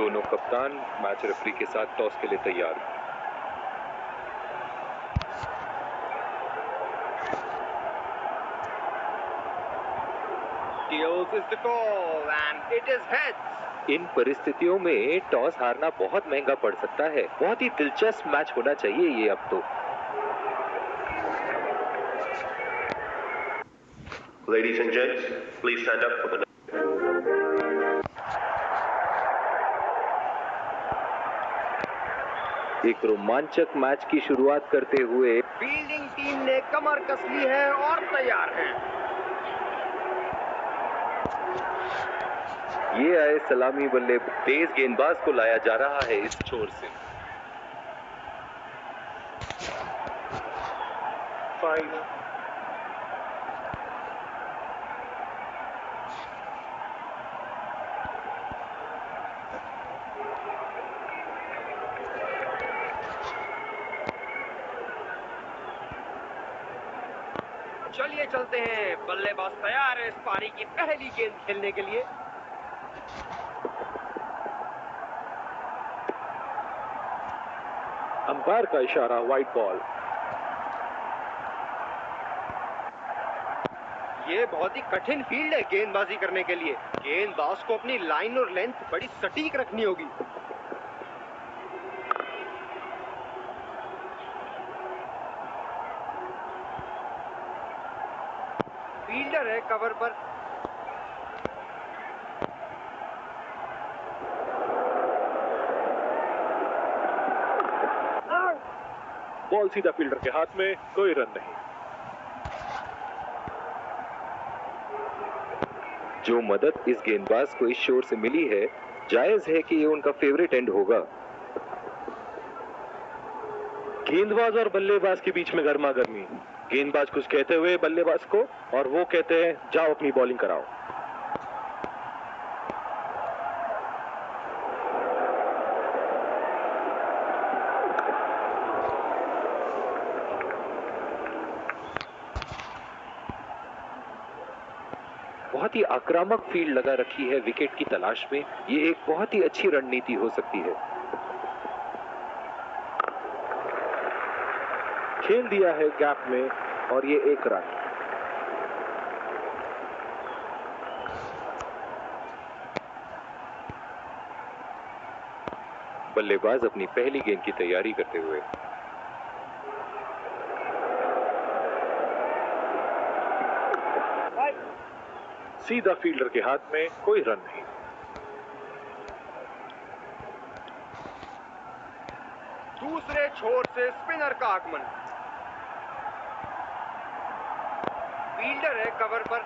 दोनों कप्तान match referee के साथ टॉस के लिए तैयार। Tails is the call and it is heads. इन परिस्थितियों में टॉस हारना बहुत महंगा पड़ सकता है। बहुत ही दिलचस्प मैच होना चाहिए ये अब तो। Ladies and gents, please stand up for the एक रोमांचक मैच की शुरुआत करते हुए फील्डिंग टीम ने कमर कस ली है और तैयार है। ये आए सलामी बल्ले। तेज गेंदबाज को लाया जा रहा है इस छोर से। 5. चलिए चलते हैं, बल्लेबाज तैयार है इस पारी की पहली गेंद खेलने के लिए। अंपायर का इशारा, वाइड बॉल। ये बहुत ही कठिन फील्ड है गेंदबाजी करने के लिए। गेंदबाज को अपनी लाइन और लेंथ बड़ी सटीक रखनी होगी। फील्डर है कवर पर। बॉल सीधा फील्डर के हाथ में, कोई रन नहीं। जो मदद इस गेंदबाज को इस शोर से मिली है, जायज है कि ये उनका फेवरेट एंड होगा। गेंदबाज और बल्लेबाज के बीच में गर्मा गर्मी। गेंदबाज कुछ कहते हुए बल्लेबाज को, और वो कहते हैं जाओ अपनी बॉलिंग कराओ। बहुत ही आक्रामक फील्ड लगा रखी है विकेट की तलाश में। ये एक बहुत ही अच्छी रणनीति हो सकती है। खेल दिया है गैप में और ये एक रन। बल्लेबाज अपनी पहली गेंद की तैयारी करते हुए। सीधा फील्डर के हाथ में, कोई रन नहीं। दूसरे छोर से स्पिनर का आगमन। फील्डर है कवर पर।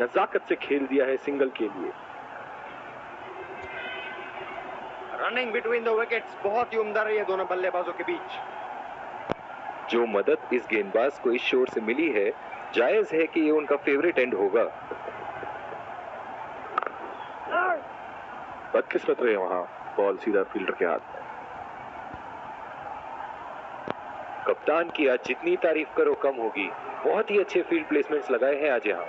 नजाकत से खेल दिया है सिंगल के लिए। रनिंग बिटवीन द विकेट्स बहुत ही उम्दा रही है दोनों बल्लेबाजों के बीच। जो मदद इस गेंदबाज को इस शोर से मिली है, जायज है कि ये उनका फेवरेट एंड होगा। बदकिस्मत रहे वहां, बॉल सीधा फील्डर के हाथ में। कप्तान की आज जितनी तारीफ करो कम होगी। बहुत ही अच्छे फील्ड प्लेसमेंट्स लगाए हैं आज यहां।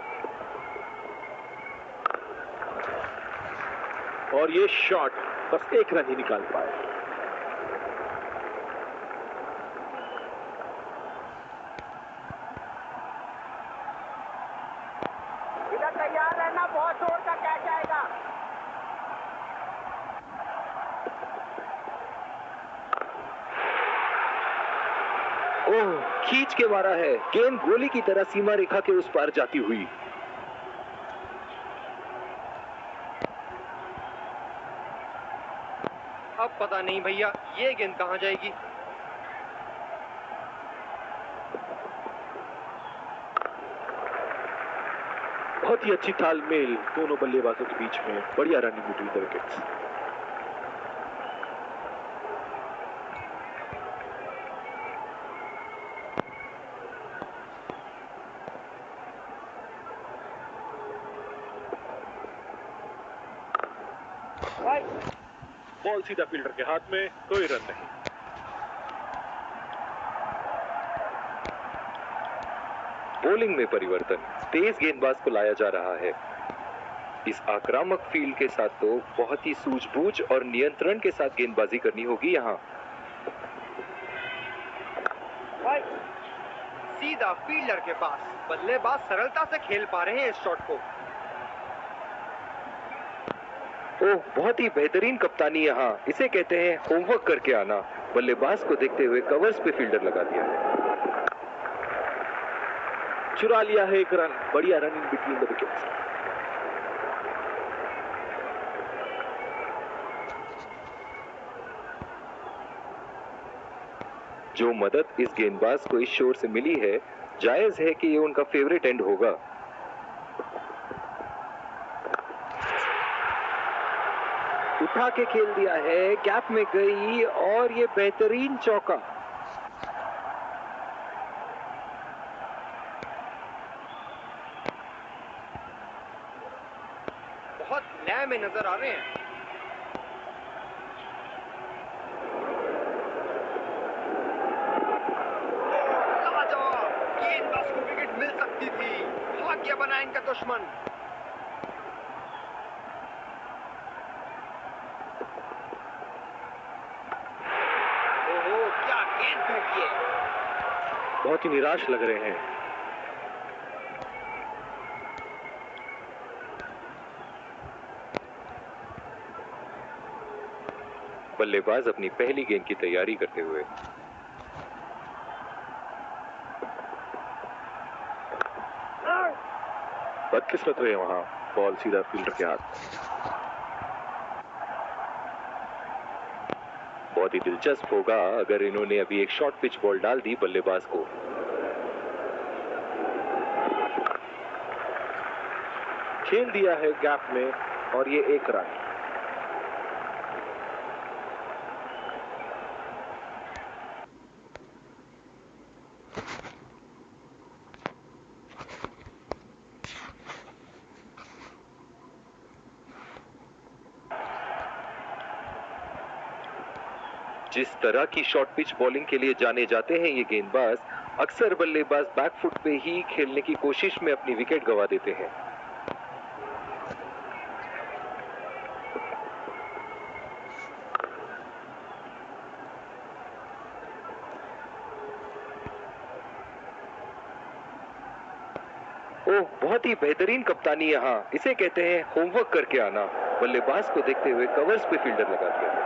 और ये शॉट बस एक रन ही निकाल पाए। इधर तैयार रहना, बहुत जोर का कैच आएगा। ओह, खींच के मारा है। गेंद गोली की तरह सीमा रेखा के उस पार जाती हुई। अब पता नहीं भैया ये गेंद कहां जाएगी। बहुत ही अच्छी तालमेल दोनों बल्लेबाजों के बीच में। बढ़िया running between the wickets. Ball सीधा फील्डर के हाथ में, कोई रन नहीं। बॉलिंग में परिवर्तन, तेज गेंदबाज को लाया जा रहा है। इस आक्रामक फील्ड के साथ तो बहुत ही सूझबूझ और नियंत्रण के साथ गेंदबाजी करनी होगी यहाँ। सीधा फील्डर के पास, बल्लेबाज सरलता से खेल पा रहे हैं इस शॉट को। ओह, बहुत ही बेहतरीन कप्तानी यहाँ, इसे कहते हैं होमवर्क करके आना। बल्लेबाज को देखते हुए कवर्स पे फील्डर लगा दिया है, चुरा लिया है एक रन। बढ़िया run in between the wickets. जो मदद इस गेंदबाज को इस शोर से मिली है, जायज है कि ये उनका फेवरेट एंड होगा। उठा के खेल दिया है, गैप में गई और ये बेहतरीन चौका। बहुत लय में नजर आ रहे हैं। गेंदबाज को विकेट मिल सकती थी, भाग्य बना इनका दुश्मन। ओहो, क्या गेंद फेंकी है। बहुत ही निराश लग रहे हैं। बल्लेबाज अपनी पहली गेंद की तैयारी करते हुए। बदकिस्मत हुए वहां, बॉल सीधा फील्डर के हाथ। बहुत ही दिलचस्प होगा अगर इन्होंने अभी एक शॉर्ट पिच बॉल डाल दी बल्लेबाज को। खेल दिया है गैप में और ये एक रन। जिस तरह की शॉर्ट पिच बॉलिंग के लिए जाने जाते हैं ये गेंदबाज, अक्सर बल्लेबाज बैकफुट पे ही खेलने की कोशिश में अपनी विकेट गंवा देते हैं। ओह, बहुत ही बेहतरीन कप्तानी यहाँ, इसे कहते हैं होमवर्क करके आना। बल्लेबाज को देखते हुए कवर्स पे फील्डर लगा दिया।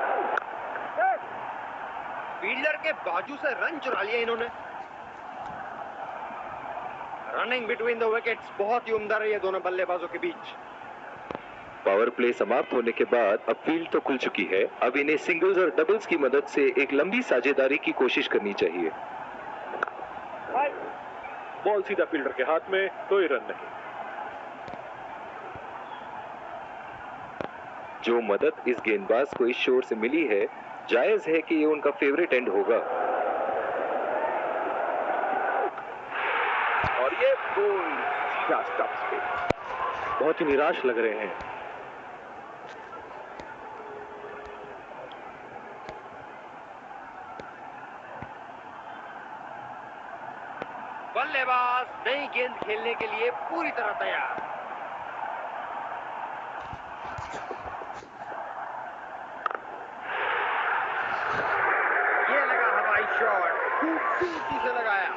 फील्डर के बाजू से रन चुरा लिया इन्होंने। रनिंग बिटवीन द विकेट्स बहुत ही उम्दा रही है दोनों बल्लेबाजों के बीच। पावर प्ले समाप्त होने के बाद अब फील्ड तो खुल चुकी है। अब इन्हें सिंगल्स और डबल्स की मदद से एक लंबी साझेदारी की कोशिश करनी चाहिए। बॉल सीधा फील्डर के हाथ में, कोई रन नहीं। जो मदद इस गेंदबाज को इस शोर से मिली है, जायज है कि ये उनका फेवरेट एंड होगा। और ये बॉल सीधा स्टंप्स पे। बहुत ही निराश लग रहे हैं। बल्लेबाज नई गेंद खेलने के लिए पूरी तरह तैयार। ये लगा हवाई शॉट, खूबसूरती से लगाया।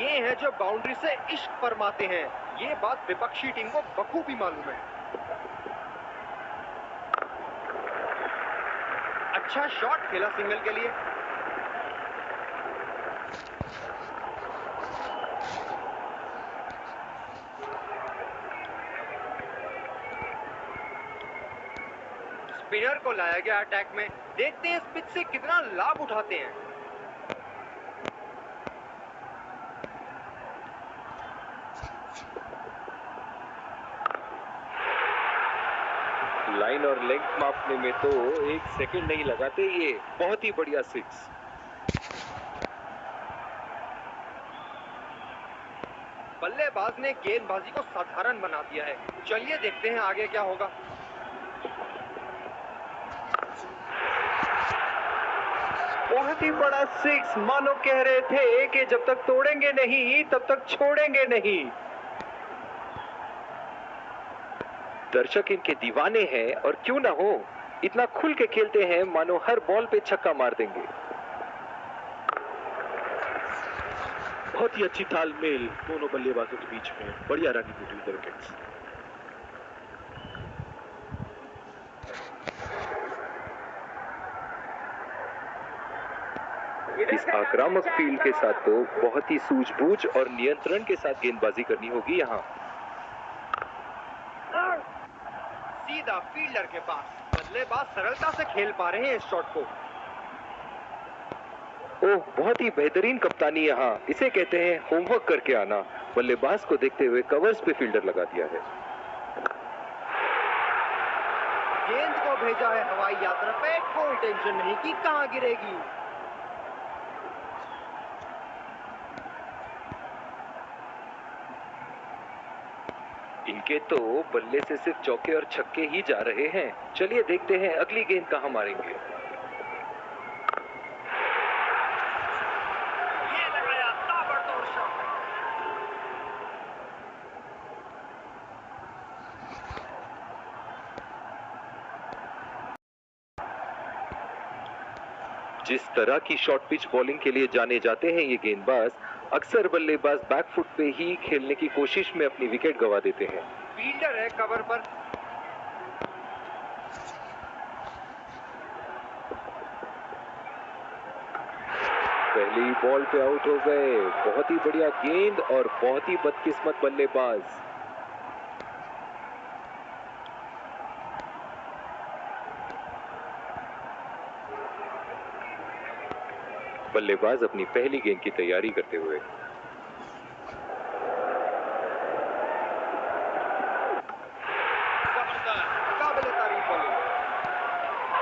ये है जो बाउंड्री से इश्क फरमाते हैं। ये बात विपक्षी टीम को बखूबी मालूम है। अच्छा शॉट खेला सिंगल के लिए। स्पिनर को लाया गया अटैक में। देखते हैं इस पिच से कितना लाभ उठाते हैं। लाइन और लेंथ मापने में तो एक सेकंड नहीं लगाते ये। बहुत ही बढ़िया सिक्स। बल्लेबाज ने गेंदबाजी को साधारण बना दिया है। चलिए देखते हैं आगे क्या होगा। बहुत ही बड़ा सिक्स, मानो कह रहे थे कि जब तक तोड़ेंगे नहीं तब तक छोड़ेंगे नहीं। दर्शक इनके दीवाने हैं और क्यों ना हो, इतना खुल के खेलते हैं मानो हर बॉल पे छक्का मार देंगे। बहुत ही अच्छी तालमेल दोनों बल्लेबाजों के बीच में, बढ़िया रनिंग बिटवीन द विकेट्स। इस आक्रामक फील्ड के साथ तो बहुत ही सूझबूझ और नियंत्रण के साथ गेंदबाजी करनी होगी यहाँ। सीधा फील्डर के पास, बल्लेबाज सरलता से खेल पा रहे हैं इस शॉट को। ओह, बहुत ही बेहतरीन कप्तानी यहाँ, इसे कहते हैं होमवर्क करके आना। बल्लेबाज को देखते हुए कवर्स पे फील्डर लगा दिया है। गेंद को भेजा है हवाई यात्रा पे, कोई टेंशन नहीं कि कहां गिरेगी। इनके तो बल्ले से सिर्फ चौके और छक्के ही जा रहे हैं। चलिए देखते हैं अगली गेंद कहां मारेंगे। ये लगाया ताबड़तोड़ शॉट। जिस तरह की शॉर्ट पिच बॉलिंग के लिए जाने जाते हैं ये गेंदबाज, अक्सर बल्लेबाज बैकफुट पे ही खेलने की कोशिश में अपनी विकेट गंवा देते हैं। फील्डर है कवर पर। पहली बॉल पे आउट हो गए। बहुत ही बढ़िया गेंद और बहुत ही बदकिस्मत बल्लेबाज। बल्लेबाज अपनी पहली गेंद की तैयारी करते हुए। जबरदस्त, काबिले तारीफ बॉलिंग।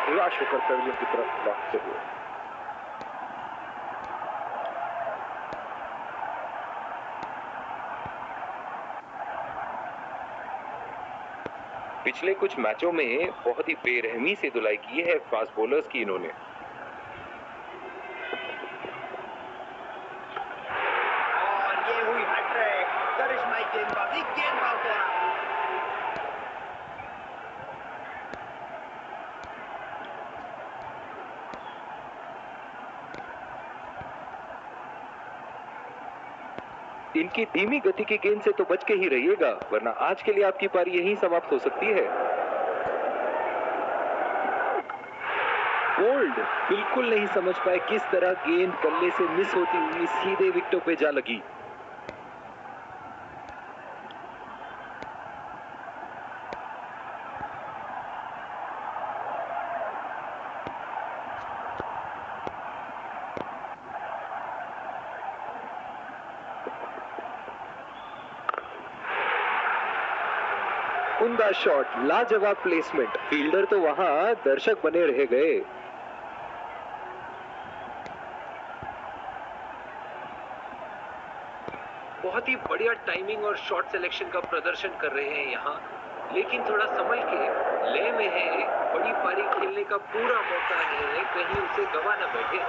निराश होकर पवेलियन की तरफ लौटते हुए। पिछले कुछ मैचों में बहुत ही बेरहमी से धुलाई की है फास्ट बॉलर्स की इन्होंने। और ये हुई हैट्रिक, करिश्माई गेंदबाजी, गेंदबाज द्वारा। इनकी धीमी गति की गेंद से तो बच के ही रहिएगा, वरना आज के लिए आपकी पारी यहीं समाप्त हो सकती है। बोल्ड बिल्कुल नहीं समझ पाए किस तरह गेंद बल्ले से मिस होती हुई सीधे विकेटों पे जा लगी। उम्दा शॉट, लाजवाब प्लेसमेंट। फील्डर तो वहां, दर्शक बने रह गए। बहुत ही बढ़िया टाइमिंग और शॉट सिलेक्शन का प्रदर्शन कर रहे हैं यहाँ, लेकिन थोड़ा संभल के, लय में है। बड़ी पारी खेलने का पूरा मौका है, कहीं उसे गवा न बैठे।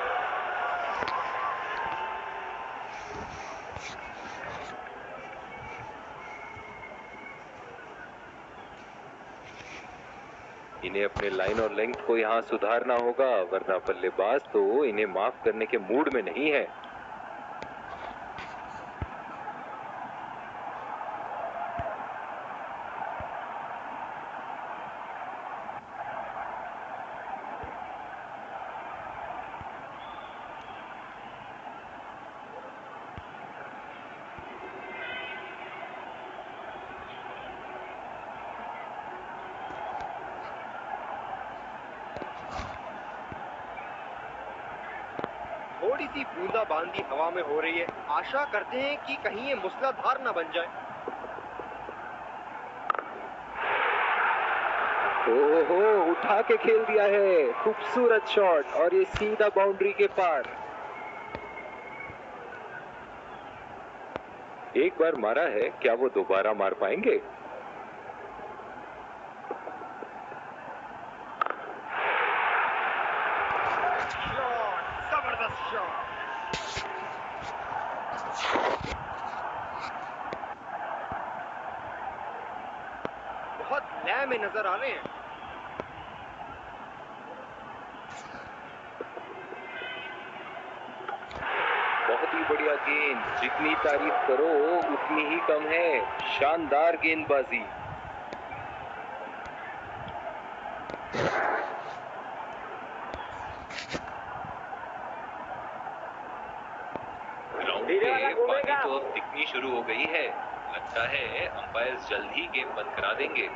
इन्हें अपने लाइन और लेंथ को यहाँ सुधारना होगा, वरना बल्लेबाज तो इन्हें माफ करने के मूड में नहीं है। थोड़ी सी बूंदाबांदी हवा में हो रही है, आशा करते हैं कि कहीं ये मूसलाधार न बन जाए। ओहो, उठा के खेल दिया है, खूबसूरत शॉट, और ये सीधा बाउंड्री के पार। एक बार मारा है, क्या वो दोबारा मार पाएंगे? शॉट, जबरदस्त शॉट। बहुत लय में नजर आ रहे हैं। बहुत ही बढ़िया गेंद, जितनी तारीफ करो उतनी ही कम है। शानदार गेंदबाजी। ग्राउंड पे पानी तो अब दिखनी शुरू हो गई है। लगता है अंपायर्स जल्द ही गेम बंद करा देंगे।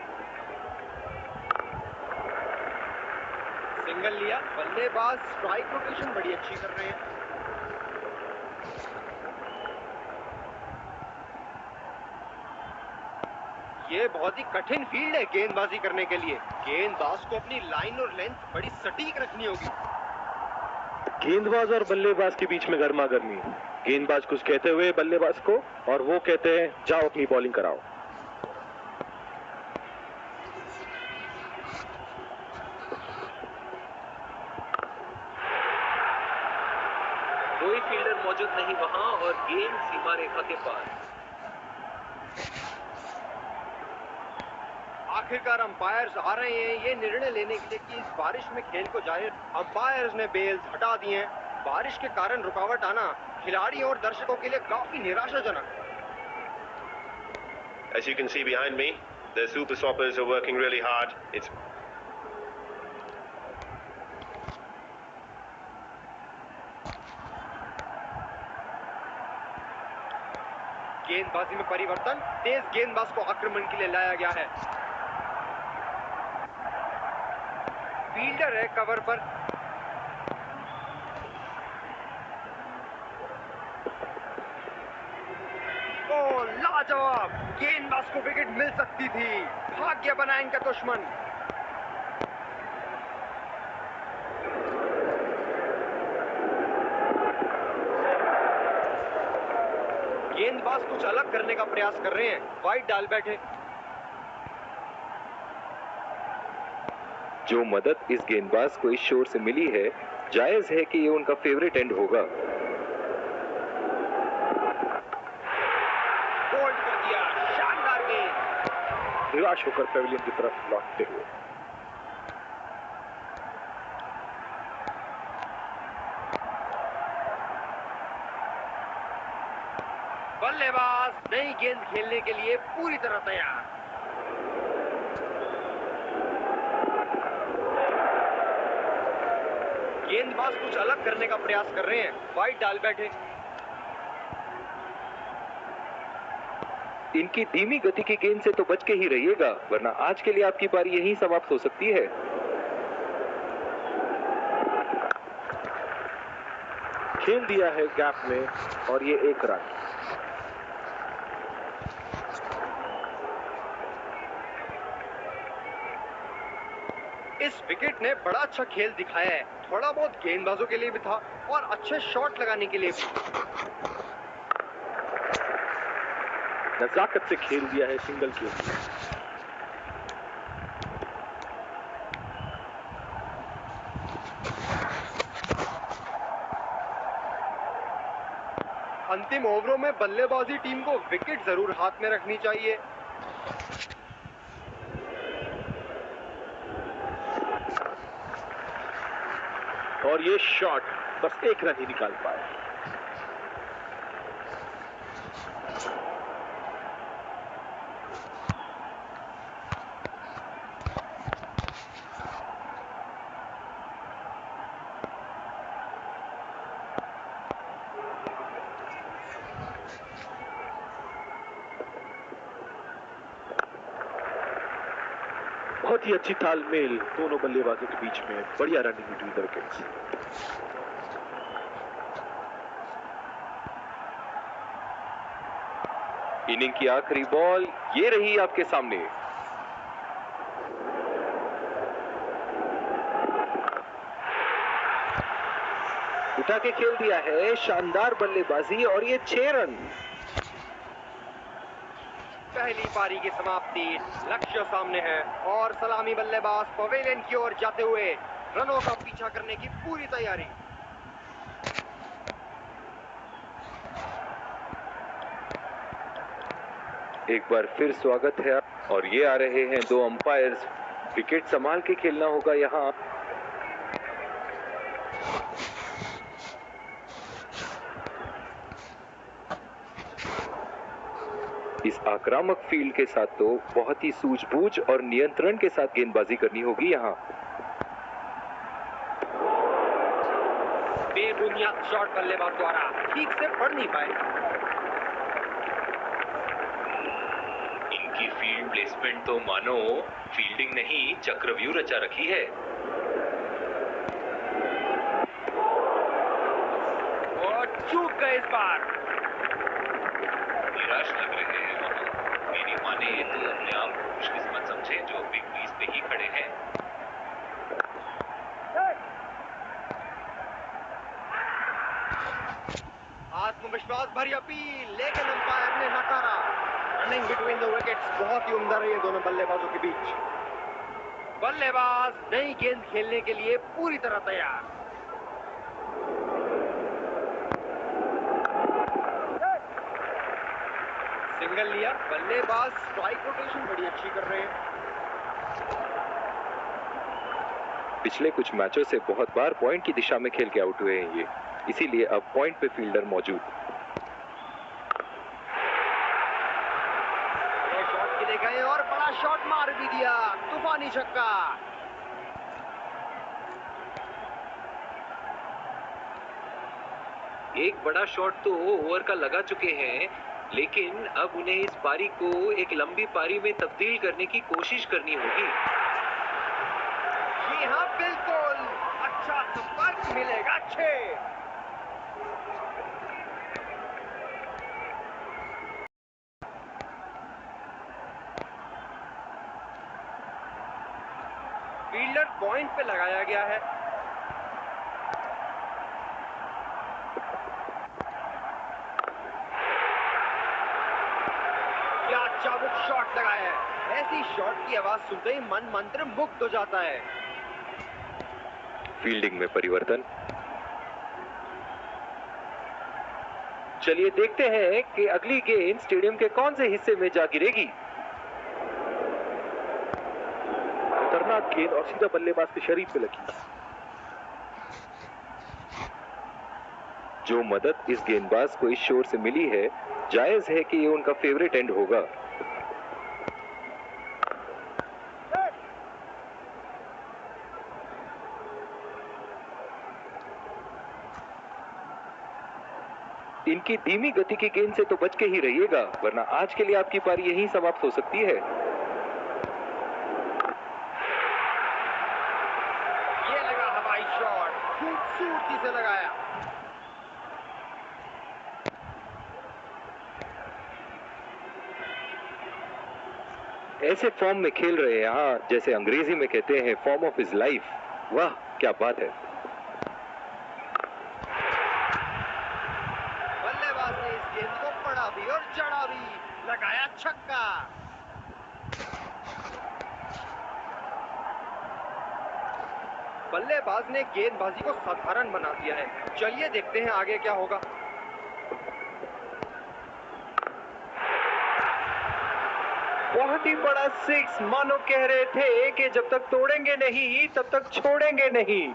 सिंगल लिया, बल्लेबाज स्ट्राइक रोटेशन बड़ी अच्छी कर रहे हैं। ये बहुत ही कठिन फील्ड है गेंदबाजी करने के लिए। गेंदबाज को अपनी लाइन और लेंथ बड़ी सटीक रखनी होगी। गेंदबाज और बल्लेबाज के बीच में गर्मा गर्मी। गेंदबाज कुछ कहते हुए बल्लेबाज को, और वो कहते हैं जाओ अपनी बॉलिंग कराओ। कोई फील्डर मौजूद नहीं वहां और गेंद सीमा रेखा के पार। आखिरकार अंपायर्स आ रहे हैं ये निर्णय लेने के लिए कि इस बारिश में खेल को जारी। अंपायर्स ने बेल्स हटा दिए हैं। बारिश के कारण रुकावट आना खिलाड़ियों और दर्शकों के लिए काफी निराशाजनक। As you can see behind me, the Super Swappers are working really hard. It's गेंदबाजी में परिवर्तन, तेज गेंदबाज को आक्रमण के लिए लाया गया है। फील्डर है कवर पर। ओ लाजवाब, गेंदबाज को विकेट मिल सकती थी। भाग्य बना इनका दुश्मन। गेंदबाज कुछ अलग करने का प्रयास कर रहे हैं, वाइड डाल बैठे। जो मदद इस गेंदबाज को इस शोर से मिली है, जायज है कि ये उनका फेवरेट एंड होगा। बोल्ड कर दिया, शानदार गेंद। निराश होकर पेविलियन की तरफ लौटते हुए। बल्लेबाज नई गेंद खेलने के लिए पूरी तरह तैयार। गेंदबाज कुछ अलग करने का प्रयास कर रहे हैं, वाइड डाल बैठे। इनकी धीमी गति की गेंद से तो बच के ही रहिएगा, वरना आज के लिए आपकी पारी यहीं समाप्त हो सकती है। खेल दिया है गैप में और ये 1 रन। इस विकेट ने बड़ा अच्छा खेल दिखाया है। थोड़ा बहुत गेंदबाजों के लिए भी था और अच्छे शॉट लगाने के लिए भी। नजाकत से खेल दिया है सिंगल के लिए। अंतिम ओवरों में बल्लेबाजी टीम को विकेट जरूर हाथ में रखनी चाहिए। और ये शॉट बस 1 रन ही निकाल पाए। बहुत ही अच्छी तालमेल दोनों बल्लेबाजों के बीच में। बढ़िया running between the wickets. Inning की आखिरी बॉल ये रही आपके सामने। उठा के खेल दिया है, शानदार बल्लेबाजी और ये 6 रन। पहली पारी की समाप्ति, लक्ष्य सामने है और सलामी बल्लेबाज पवेलियन की ओर जाते हुए रनों का पीछा करने की पूरी तैयारी। एक बार फिर स्वागत है और ये आ रहे हैं दो अंपायर्स। विकेट संभाल के खेलना होगा यहाँ। इस आक्रामक फील्ड के साथ तो बहुत ही सूझबूझ और नियंत्रण के साथ गेंदबाजी करनी होगी यहाँ। बेबुनियाद शॉट बल्लेबाज द्वारा ठीक से पढ़ नहीं पाए। इनकी फील्ड प्लेसमेंट तो मानो फील्डिंग नहीं चक्रव्यूह रचा रखी है। और चूक गए इस बार। निराश लग रहे हैं वहाँ। मेरी माने तो अपने आप को खुशकिस्मत समझे जो बिग बीस पे ही खड़े हैं। आत्मविश्वास भरी अपील, लेकिन अंपायर ने नकारा। रनिंग बिटवीन द विकेट्स बहुत ही उम्दा रही है दोनों बल्लेबाजों के बीच। बल्लेबाज नई गेंद खेलने के लिए पूरी तरह तैयार। सिंगल लिया। बल्लेबाज स्ट्राइक रोटेशन बड़ी अच्छी कर रहे हैं। पिछले कुछ मैचों से बहुत बार पॉइंट की दिशा में खेल के आउट हुए हैं ये, इसीलिए अब पॉइंट पे फील्डर मौजूद। ये शॉट के लिए गए और बड़ा शॉट मार भी दिया। तूफानी छक्का। एक बड़ा शॉट तो ओवर का लगा चुके हैं, लेकिन अब उन्हें इस पारी को एक लंबी पारी में तब्दील करने की कोशिश करनी होगी। जी हाँ, बिल्कुल। अच्छा संपर्क मिलेगा। 6। फील्डर पॉइंट पे लगाया गया है। क्या चाबुक शॉट लगाया है। ऐसी शॉट की आवाज सुनते ही मन मंत्र मुग्ध हो जाता है। फील्डिंग में परिवर्तन। चलिए देखते हैं कि अगली गेंद स्टेडियम के कौन से हिस्से में जा गिरेगी। खतरनाक गेंद और सीधा बल्लेबाज के शरीर पे लगी। जो मदद इस गेंदबाज को इस शोर से मिली है, जायज है कि ये उनका फेवरेट एंड होगा। इनकी धीमी गति की गेंद से तो बच के ही रहिएगा, वरना आज के लिए आपकी पारी यहीं समाप्त हो सकती है। ये लगा हवाई शॉट, खूबसूरती से लगाया। ऐसे फॉर्म में खेल रहे हैं यहाँ, जैसे अंग्रेजी में कहते हैं फॉर्म ऑफ हिज लाइफ। वाह क्या बात है। बल्लेबाज ने इस गेंद को पड़ा भी और चढ़ा भी। लगाया छक्का। बल्लेबाज ने गेंदबाजी को साधारण बना दिया है। चलिए देखते हैं आगे क्या होगा। बहुत ही बड़ा सिक्स, मानो कह रहे थे कि जब तक तोड़ेंगे नहीं तब तक छोड़ेंगे नहीं।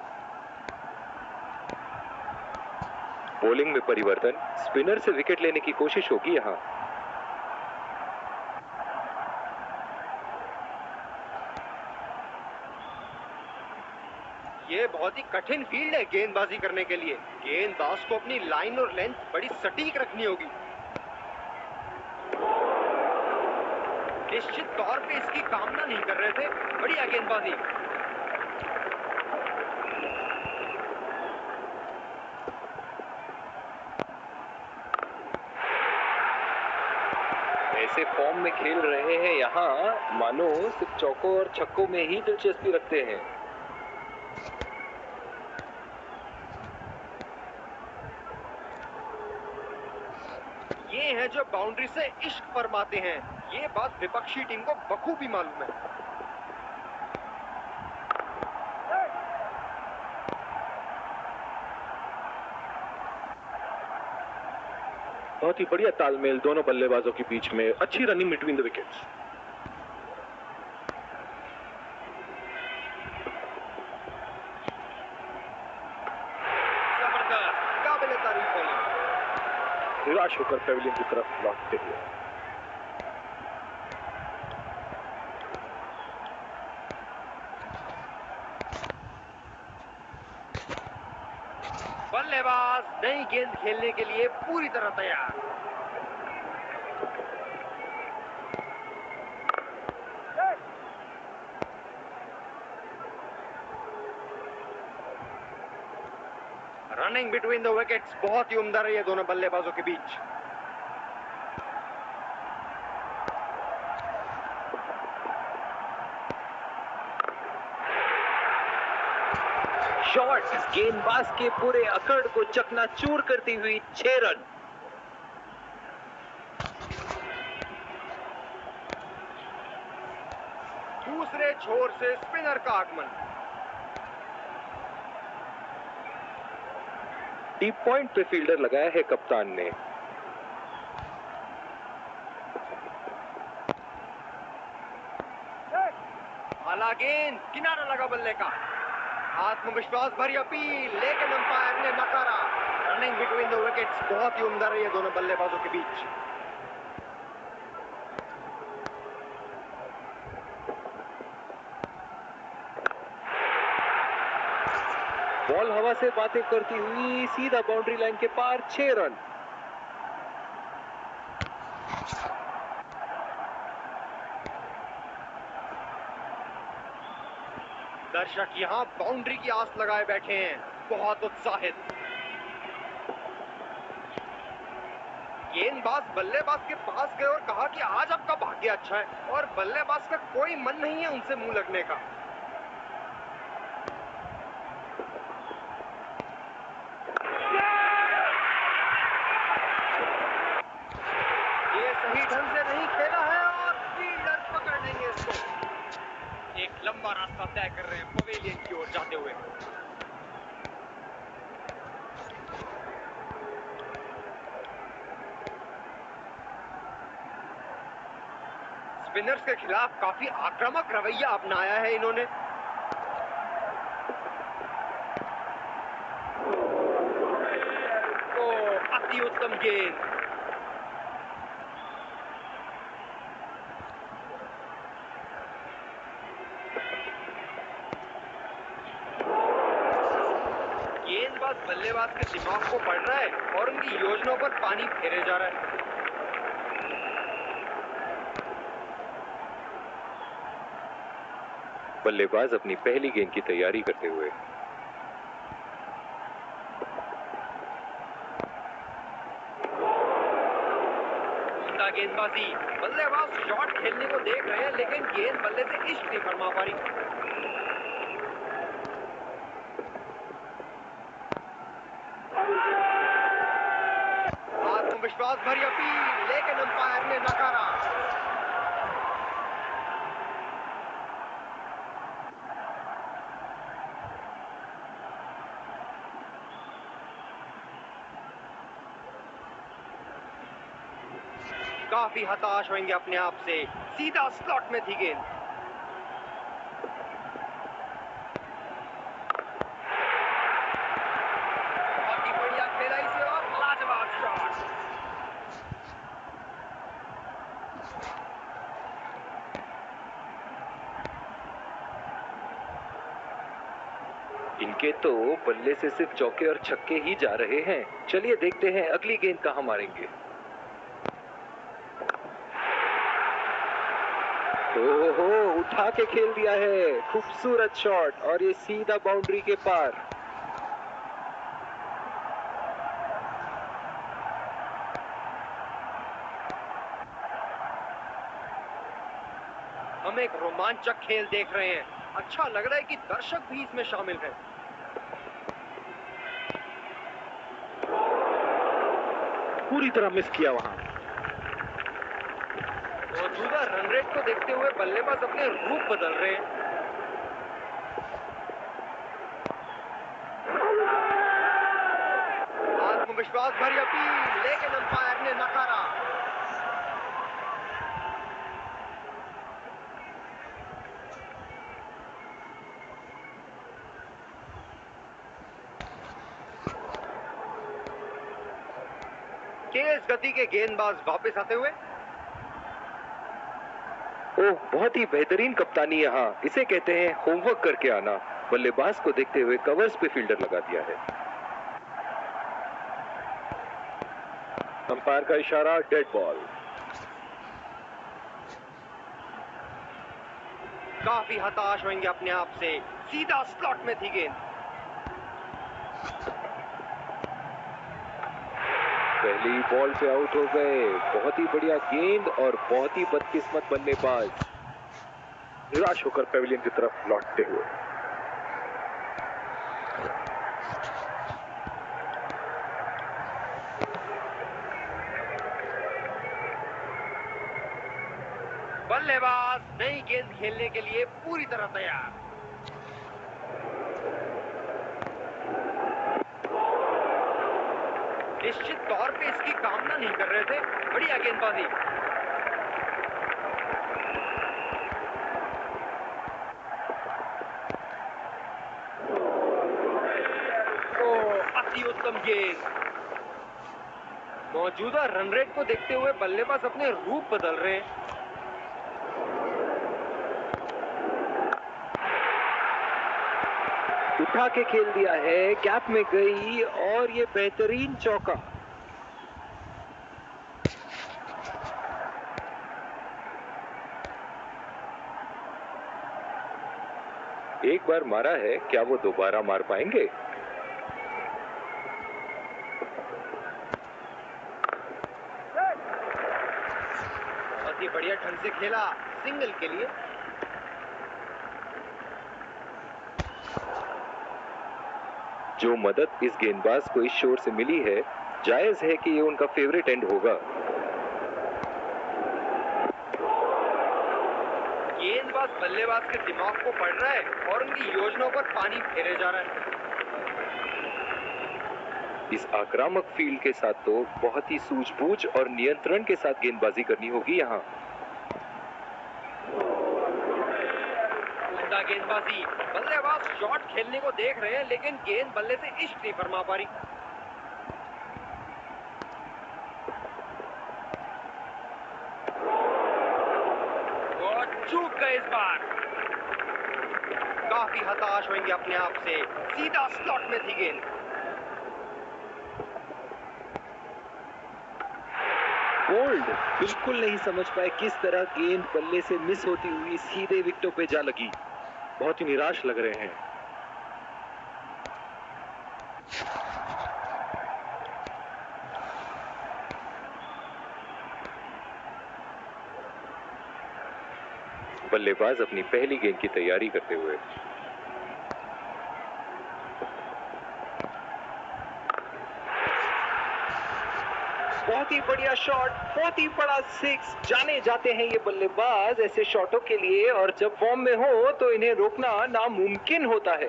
बॉलिंग में परिवर्तन। स्पिनर से विकेट लेने की कोशिश होगी यहाँ। ये बहुत ही कठिन फील्ड है गेंदबाजी करने के लिए। गेंदबाज को अपनी लाइन और लेंथ बड़ी सटीक रखनी होगी। निश्चित तौर पे इसकी कामना नहीं कर रहे थे। बढ़िया गेंदबाजी। ऐसे फॉर्म में खेल रहे हैं यहाँ, मानो सिर्फ चौकों और छक्कों में ही दिलचस्पी रखते हैं। ये हैं जो बाउंड्री से इश्क फरमाते हैं। ये बात विपक्षी टीम को बखूबी मालूम है। बहुत ही बढ़िया तालमेल दोनों बल्लेबाजों के बीच में, अच्छी रनिंग बिटवीन द विकेट्स। जबरदस्त, काबिल तारीफ बॉलिंग। निराश होकर पेविलियन की तरफ लौटते हुए। बल्लेबाज नई गेंद खेलने के लिए पूरी तरह तैयार। रनिंग बिटवीन द विकेट्स बहुत ही उम्दा रही है दोनों बल्लेबाजों के बीच। शॉट गेंदबाज के पूरे अकड़ को चकनाचूर करती हुई 6 रन। दूसरे छोर से स्पिनर का आगमन। डीप पॉइंट पे फील्डर लगाया है कप्तान ने। भाला गेंद, किनारा लगा बल्ले का। आत्मविश्वास भरी अपील, लेकिन अंपायर ने नकारा। रनिंग बिटवीन द विकेट्स बहुत ही उम्दा रही है दोनों बल्लेबाजों के बीच। बॉल हवा से बातें करती हुई सीधा बाउंड्री लाइन के पार 6 रन। दर्शक यहाँ बाउंड्री की आस लगाए बैठे हैं, बहुत उत्साहित। गेंदबाज बल्लेबाज के पास गए और कहा कि आज आपका भाग्य अच्छा है, और बल्लेबाज का कोई मन नहीं है उनसे मुंह लगने का। ये सही ढंग से नहीं खेला है और फील्डर पकड़ लेंगे इसको। एक लंबा रास्ता तय कर रहे हैं पवेलियन की ओर जाते हुए। स्पिनर्स के खिलाफ काफी आक्रामक रवैया अपनाया है इन्होंने। ओ, अति उत्तम गेंद। गेंदबाज बल्लेबाज के दिमाग को पढ़ रहा है और उनकी योजनाओं पर पानी फेरे जा रहा है। बल्लेबाज अपनी पहली गेंद की तैयारी करते हुए। उम्दा गेंदबाजी, बल्लेबाज शॉट खेलने को देख रहे हैं, लेकिन गेंद बल्ले से इश्क नहीं फरमा पा रही। आत्मविश्वास भरी अपील, लेकिन अंपायर ने नकारा। काफी हताश होंगे अपने आप से, सीधा स्लॉट में थी गेंद। बहुत ही बढ़िया खेला इसे और लाजवाब शॉट। इनके तो बल्ले से सिर्फ चौके और छक्के ही जा रहे हैं। चलिए देखते हैं अगली गेंद कहां मारेंगे। ओहो, उठा के खेल दिया है, खूबसूरत शॉट, और ये सीधा बाउंड्री के पार। हम एक रोमांचक खेल देख रहे हैं। अच्छा लग रहा है कि दर्शक भी इसमें शामिल हैं। पूरी तरह मिस किया वहां। मौजूदा रन रेट को देखते हुए बल्लेबाज अपने रूप बदल रहे हैं। आत्मविश्वास भरी अपील, लेकिन अंपायर ने नकारा। तेज गति के गेंदबाज वापस आते हुए। ओह, बहुत ही बेहतरीन कप्तानी यहाँ। इसे कहते हैं होमवर्क करके आना। बल्लेबाज को देखते हुए कवर्स पे फील्डर लगा दिया है। अंपायर का इशारा, डेड बॉल। काफी हताश होंगे अपने आप से, सीधा स्लॉट में थी गेंद। पहली बॉल पे आउट हो गए। बहुत ही बढ़िया गेंद और बहुत ही बदकिस्मत बल्लेबाज निराश होकर पेविलियन की तरफ लौटते हुए। बल्लेबाज नई गेंद खेलने के लिए पूरी तरह तैयार। निश्चित तौर पे इसकी कामना नहीं कर रहे थे। बढ़िया गेंदबाजी। अति उत्तम गेंद। मौजूदा रन रेट को देखते हुए बल्लेबाज अपने रूप बदल रहे हैं। उठा के खेल दिया है, गैप में गई और ये बेहतरीन चौका। एक बार मारा है, क्या वो दोबारा मार पाएंगे? बहुत ही बढ़िया ढंग से खेला, सिंगल के लिए। जो मदद इस गेंदबाज को इस शोर से मिली है, जायज है कि ये उनका फेवरेट एंड होगा। गेंदबाज बल्लेबाज के दिमाग को पढ़ रहा है और उनकी योजनाओं पर पानी फेरे जा रहा है। इस आक्रामक फील्ड के साथ तो बहुत ही सूझबूझ और नियंत्रण के साथ गेंदबाजी करनी होगी यहाँ। उम्दा गेंदबाजी। बल्लेबाज शॉट खेलने को देख रहे हैं, लेकिन गेंद बल्ले से इश्क नहीं फरमा पा रही। वो चूक गए इस बार। काफी हताश होंगे अपने आप से, सीधा स्लॉट में थी गेंद। बोल्ड बिल्कुल नहीं समझ पाए किस तरह गेंद बल्ले से मिस होती हुई सीधे विकेटों पे जा लगी। बहुत ही निराश लग रहे हैं। बल्लेबाज अपनी पहली गेंद की तैयारी करते हुए। बहुत ही बढ़िया शॉट, बहुत ही बड़ा सिक्स। जाने जाते हैं ये बल्लेबाज ऐसे शॉटों के लिए, और जब फॉर्म में हो तो इन्हें रोकना नामुमकिन होता है।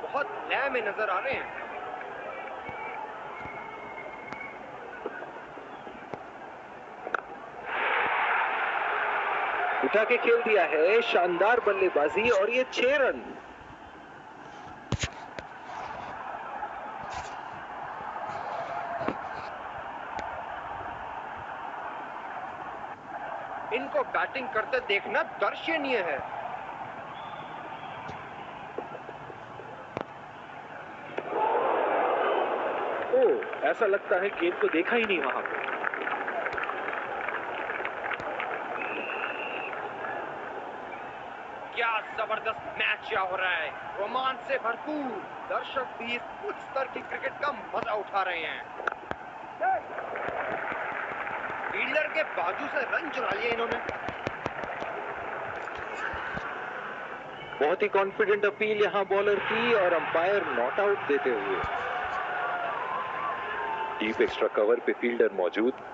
बहुत लय में नजर आ रहे हैं। उठा के खेल दिया है, शानदार बल्लेबाजी, और ये 6 रन। इनको बैटिंग करते देखना दर्शनीय है। ओह, ऐसा लगता है गेंद को देखा ही नहीं वहां पे। क्या जबरदस्त मैच हो रहा है, रोमांच से भरपूर। दर्शक भी इस उच्च स्तर की क्रिकेट का मजा उठा रहे हैं। फील्डर के बाजू से रन चुरा लिए इन्होंने। बहुत ही कॉन्फिडेंट अपील यहां बॉलर की, और अंपायर नॉट आउट देते हुए। डीप एक्स्ट्रा कवर पे फील्डर मौजूद।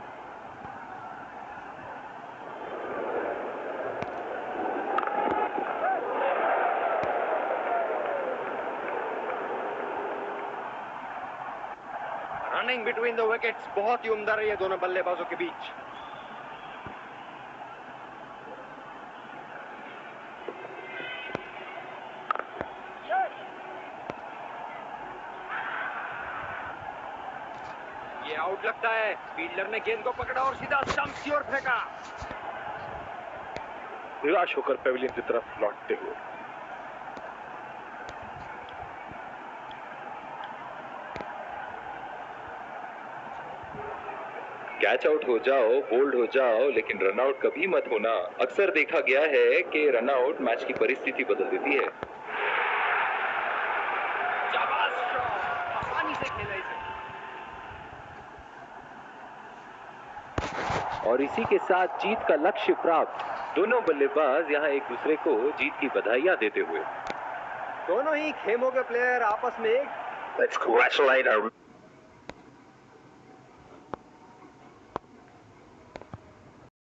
रनिंग बिटवीन द विकेट्स बहुत ही उम्दा रही है दोनों बल्लेबाजों के बीच। ये आउट लगता है। फील्डर ने गेंद को पकड़ा और सीधा स्टंप की ओर फेंका। निराश होकर पेविलियन की तरफ लौटते हुए। कैच आउट हो जाओ, बोल्ड हो जाओ, लेकिन रन आउट कभी मत होना। अक्सर देखा गया है कि रन आउट मैच की परिस्थिति बदल देती है। शाबाश शॉट, आसानी से खेला इसे। और इसी के साथ जीत का लक्ष्य प्राप्त। दोनों बल्लेबाज यहां एक दूसरे को जीत की बधाइयां देते हुए। दोनों ही खेमों के प्लेयर आपस में Let's congratulate our